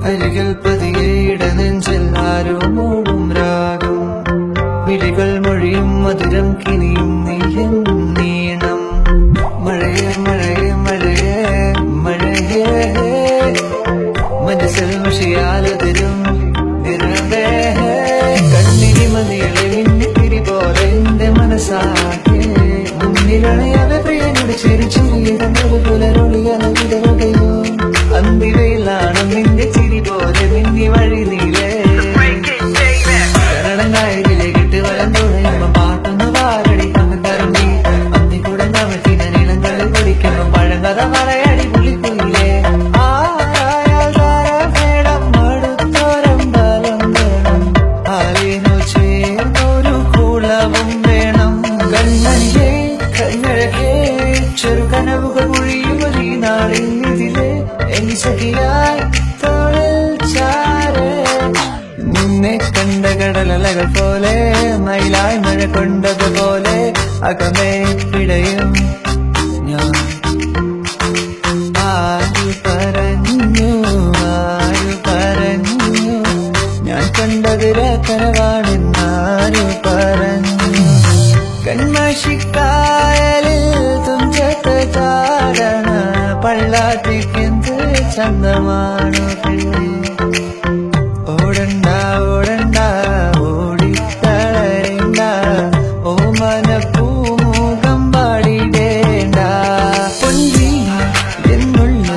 അരികിൽ പതിയെ ഇടനെഞ്ചിൽ ആരോ മൂടും രാഗം വിളികൾ മൊഴിയും മധുരം കിനിയും നീയും നീണം മഴയേ മഴയേ മഴയേ മഴയേ മനസ്സിൽ മഷിയാലതിരും ഇരവേ കണ്ണിരി മതികളെ മിന്നിത്തിരി പോലെ എന്റെ മനസ്സാകെ മുന്നിലണയാതെ പ്രിയനോട് ചെറിയ പുലരൊളിയാണ് വിടരുകയോ അന്തിവയിലാണ് നിന്റെ ചിരി പോലെ മിന്നി വഴി നീലേ കരണങ്ങായതിലെ കിട്ട് വരം തുഴയുമ്പോ പാട്ടൊന്ന് വാരടി പങ്കരമ്പി അന്തി കൂടെ നവത്തിന നീളങ്ങളിൽ പൊടിക്കുമ്പോ പഴങ്കഥ മലയാടി പുള്ളിക്കുയിലേ ആയാൽ താരം അടുത്തോരം ബലം വേണം ആലിനു ചേർന്നൊരു കുളവും വേണം കണ്ണനിലേ കണ്ണഴകേ ചെറു കനവുകൾ മൊഴിയുമൊരീ നാളിൽ ഇതിലെ എനി സഖിയായി തോളിൽ ചാരേ നിന്നെ കണ്ട കടലലകൾ പോലെ മയിലായി മഴ കൊണ്ടതുപോലെ അകമേ പിടയും ഞാൻ ആരു പറഞ്ഞു ഞാൻ കണ്ടതിര കനവാണെന്നാരു പറഞ്ഞു കന്മഷിക്കായലിൽ തുഞ്ചത്ത് ചാടണ പള്ളാത്തിക്കെന്ത് ചന്തമാണോ പെണ്ണേ ഓടണ്ട ഓടണ്ട ഓടിത്തളരണ്ട ഓമന പൂമുഖം പാടിടേണ്ട പൊന്നി എന്നുള്ള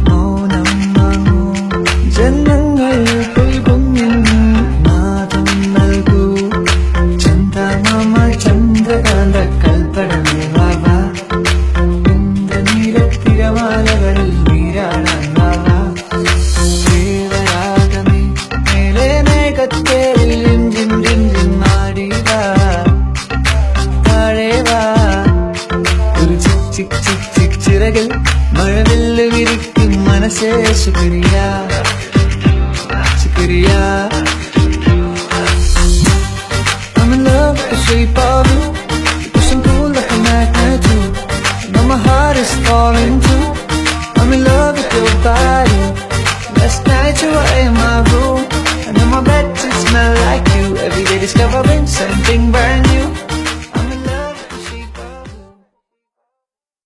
മൗനം വാങ്ങൂ ജന്മങ്ങൾ പുൽകുന്നിൻ നാദം നൽകൂ ചന്ദമാമ ചന്ദ്രകാന്ത കൽപ്പടമേ വാവാ എന്റെ നീലത്തിരമാലകളിൽ നീരാടാൻ വാവാ ദേവരാഗമേ മേലെ മേഘത്തേരിൽ രിഞ്ചിൻ രിഞ്ചിൻ മാടിവാ താഴെ വാ ഒരു ചിക് ചിക് ചിക് ചിക് ചിറകിൽ മഴവില്ല് വിരിക്കും മനസ്സേ ശുക്രിയ ശുക്രിയ I'm in love with the shape of you. You push and pull like a magnet too. Now my heart is falling too. I'm in love with your body. Last night you were in my room, and in my bed it smelled like you. Every day discovering something brand new.